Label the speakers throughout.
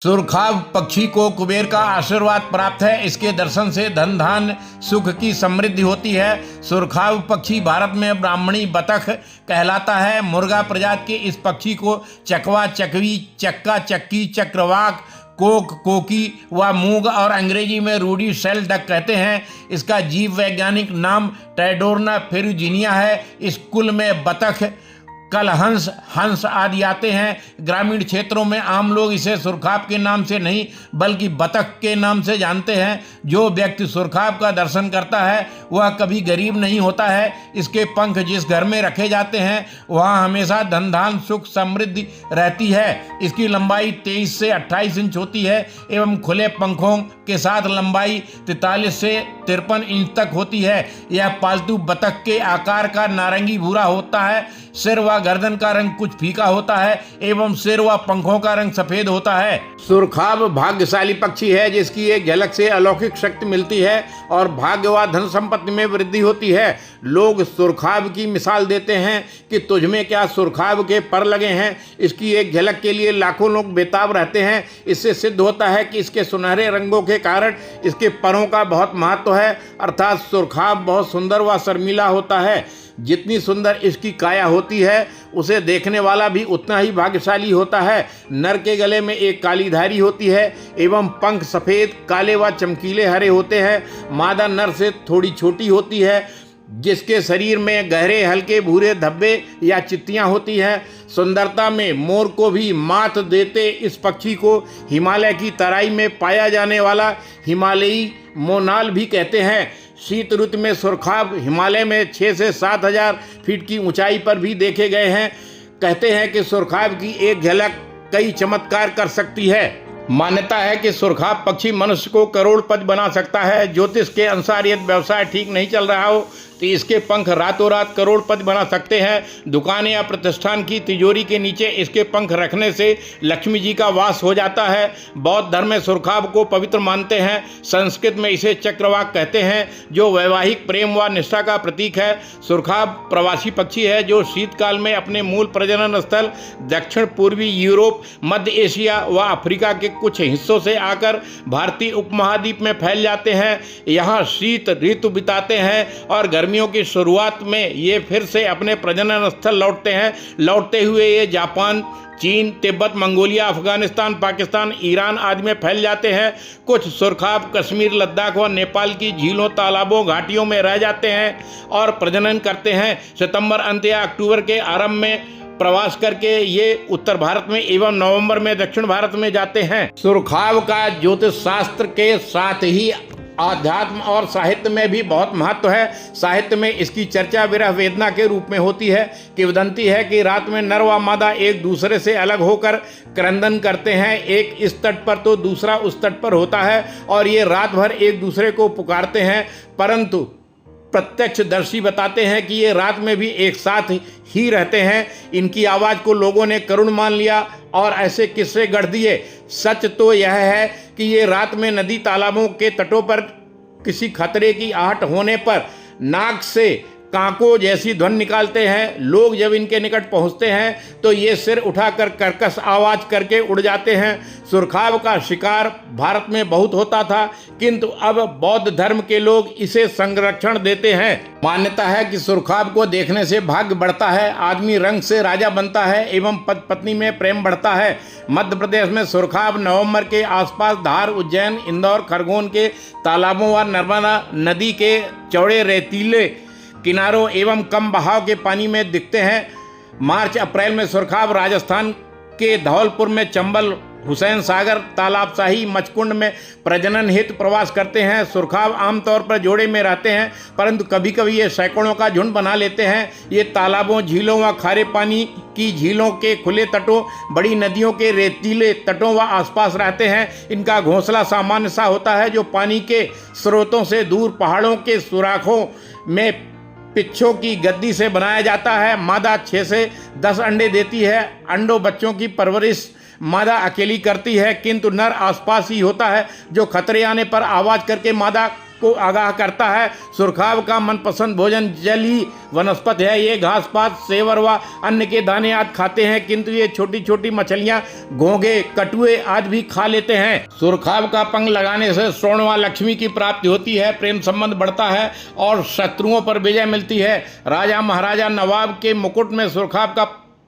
Speaker 1: सुरखाब पक्षी को कुबेर का आशीर्वाद प्राप्त है। इसके दर्शन से धन धान्य सुख की समृद्धि होती है। सुरखाब पक्षी भारत में ब्राह्मणी बतख कहलाता है। मुर्गा प्रजाति के इस पक्षी को चकवा, चकवी, चक्का, चक्की, चक्रवाक, कोक, कोकी व मूंग और अंग्रेजी में रूडी शेल डक कहते हैं। इसका जीव वैज्ञानिक नाम ट्राइडोर्ना फेरुजिनिया है। इस कुल में बतख, कलहंस, हंस आदि आते हैं। ग्रामीण क्षेत्रों में आम लोग इसे सुरखाब के नाम से नहीं बल्कि बतख के नाम से जानते हैं। जो व्यक्ति सुरखाब का दर्शन करता है वह कभी गरीब नहीं होता है। इसके पंख जिस घर में रखे जाते हैं वहाँ हमेशा धन धान्य सुख समृद्धि रहती है। इसकी लंबाई 23 से 28 इंच होती है एवं खुले पंखों के साथ लंबाई 43 से 53 इंच तक होती है। यह पालतू बतख के आकार का नारंगी भूरा होता है। सिर व गर्दन का रंग कुछ फीका होता है एवं सिर व पंखों का रंग सफेद होता है। सुरखाब भाग्यशाली पक्षी है जिसकी एक झलक से अलौकिक शक्ति मिलती है और भाग्य व धन संपत्ति में वृद्धि होती है। लोग सुरखाब की मिसाल देते हैं कि तुझ में क्या सुरखाब के पर लगे हैं। इसकी एक झलक के लिए लाखों लोग बेताब रहते हैं। इससे सिद्ध होता है कि इसके सुनहरे रंगों के कारण इसके परों का बहुत महत्व है, अर्थात सुरखाब बहुत सुंदर व शर्मीला होता है। जितनी सुंदर इसकी काया होती है उसे देखने वाला भी उतना ही भाग्यशाली होता है। नर के गले में एक काली धारी होती है एवं पंख सफ़ेद, काले व चमकीले हरे होते हैं। मादा नर से थोड़ी छोटी होती है जिसके शरीर में गहरे हल्के भूरे धब्बे या चित्तियाँ होती हैं। सुंदरता में मोर को भी मात देते इस पक्षी को हिमालय की तराई में पाया जाने वाला हिमालयी मोनाल भी कहते हैं। शीत ऋतु में सुरखाब हिमालय में 6 से 7 हज़ार फीट की ऊंचाई पर भी देखे गए हैं। कहते हैं कि सुरखाब की एक झलक कई चमत्कार कर सकती है। मान्यता है कि सुरखाब पक्षी मनुष्य को करोड़पति बना सकता है। ज्योतिष के अनुसार यदि व्यवसाय ठीक नहीं चल रहा हो तो इसके पंख रातों रात करोड़पति बना सकते हैं। दुकान या प्रतिष्ठान की तिजोरी के नीचे इसके पंख रखने से लक्ष्मी जी का वास हो जाता है। बौद्ध धर्म में सुरखाब को पवित्र मानते हैं। संस्कृत में इसे चक्रवाक कहते हैं जो वैवाहिक प्रेम व निष्ठा का प्रतीक है। सुरखाब प्रवासी पक्षी है जो शीतकाल में अपने मूल प्रजनन स्थल दक्षिण पूर्वी यूरोप, मध्य एशिया व अफ्रीका के कुछ हिस्सों से आकर भारतीय उपमहाद्वीप में फैल जाते हैं। यहाँ शीत ऋतु बिताते हैं और गर्मियों की शुरुआत में ये फिर से अपने प्रजनन स्थल लौटते हैं। लौटते हुए ये जापान, चीन, तिब्बत, मंगोलिया, अफगानिस्तान, पाकिस्तान, ईरान आदि में फैल जाते हैं। कुछ सुरखाब कश्मीर, लद्दाख व नेपाल की झीलों, तालाबों, घाटियों में रह जाते हैं और प्रजनन करते हैं। सितंबर अंत या अक्टूबर के आरंभ में प्रवास करके ये उत्तर भारत में एवं नवंबर में दक्षिण भारत में जाते हैं। सुरखाब का ज्योतिष शास्त्र के साथ ही आध्यात्म और साहित्य में भी बहुत महत्व है। साहित्य में इसकी चर्चा विरह वेदना के रूप में होती है। किंवदंती है कि रात में नर व मादा एक दूसरे से अलग होकर क्रंदन करते हैं। एक इस तट पर तो दूसरा उस तट पर होता है और ये रात भर एक दूसरे को पुकारते हैं, परंतु प्रत्यक्षदर्शी बताते हैं कि ये रात में भी एक साथ ही रहते हैं। इनकी आवाज़ को लोगों ने करुण मान लिया और ऐसे किस्से गढ़ दिए। सच तो यह है कि ये रात में नदी तालाबों के तटों पर किसी खतरे की आहट होने पर नाक से कांकों जैसी ध्वनि निकालते हैं। लोग जब इनके निकट पहुंचते हैं तो ये सिर उठाकर कर्कश आवाज करके उड़ जाते हैं। सुरखाब का शिकार भारत में बहुत होता था किंतु अब बौद्ध धर्म के लोग इसे संरक्षण देते हैं। मान्यता है कि सुरखाब को देखने से भाग्य बढ़ता है, आदमी रंग से राजा बनता है एवं पति पत्नी में प्रेम बढ़ता है। मध्य प्रदेश में सुरखाब नवंबर के आसपास धार, उज्जैन, इंदौर, खरगोन के तालाबों व नर्मदा नदी के चौड़े रेतीले किनारों एवं कम बहाव के पानी में दिखते हैं। मार्च अप्रैल में सुरखाब राजस्थान के धौलपुर में चंबल, हुसैन सागर, तालाबशाही, मचकुंड में प्रजनन हेतु प्रवास करते हैं। सुरखाब आमतौर पर जोड़े में रहते हैं परंतु कभी कभी ये सैकड़ों का झुंड बना लेते हैं। ये तालाबों, झीलों व खारे पानी की झीलों के खुले तटों, बड़ी नदियों के रेतीले तटों व आसपास रहते हैं। इनका घोंसला सामान्य सा होता है जो पानी के स्रोतों से दूर पहाड़ों के सुराखों में पिच्छों की गद्दी से बनाया जाता है। मादा 6 से 10 अंडे देती है। अंडों बच्चों की परवरिश मादा अकेली करती है किंतु नर आसपास ही होता है जो खतरे आने पर आवाज़ करके मादा को आगाह करता है। सुरखाव का मनपसंद भोजन जलीय वनस्पति है। ये घास पात, सेवर व अन्न के दाने आदि खाते हैं, किंतु ये छोटी छोटी मछलियां, घोंघे, कटुए आदि भी खा लेते हैं। सुरखाव का पंख लगाने से स्वर्ण व लक्ष्मी की प्राप्ति होती है, प्रेम संबंध बढ़ता है और शत्रुओं पर विजय मिलती है। राजा महाराजा नवाब के मुकुट में सुरखाव का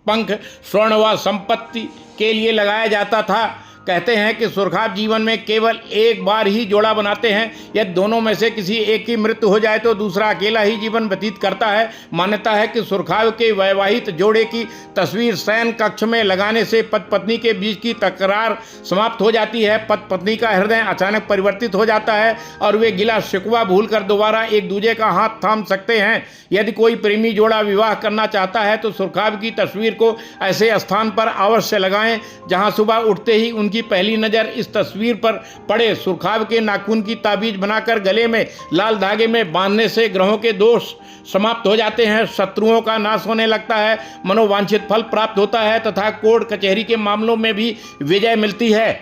Speaker 1: पंख स्वर्ण व संपत्ति के लिए लगाया जाता था। कहते हैं कि सुरखाव जीवन में केवल एक बार ही जोड़ा बनाते हैं। यदि दोनों में से किसी एक की मृत्यु हो जाए तो दूसरा अकेला ही जीवन व्यतीत करता है। मान्यता है कि सुरखाव के वैवाहिक जोड़े की तस्वीर शयन कक्ष में लगाने से पति पत्नी के बीच की तकरार समाप्त हो जाती है। पति पत्नी का हृदय अचानक परिवर्तित हो जाता है और वे गिला शिकवा भूलकर दोबारा एक दूसरे का हाथ थाम सकते हैं। यदि कोई प्रेमी जोड़ा विवाह करना चाहता है तो सुरखाव की तस्वीर को ऐसे स्थान पर अवश्य लगाएं जहां सुबह उठते ही उनकी पहली नजर इस तस्वीर पर पड़े। सुरखाव के नाखून की ताबीज बनाकर गले में लाल धागे में बांधने से ग्रहों के दोष समाप्त हो जाते हैं, शत्रुओं का नाश होने लगता है, मनोवांछित फल प्राप्त होता है तथा कोर्ट कचहरी के मामलों में भी विजय मिलती है।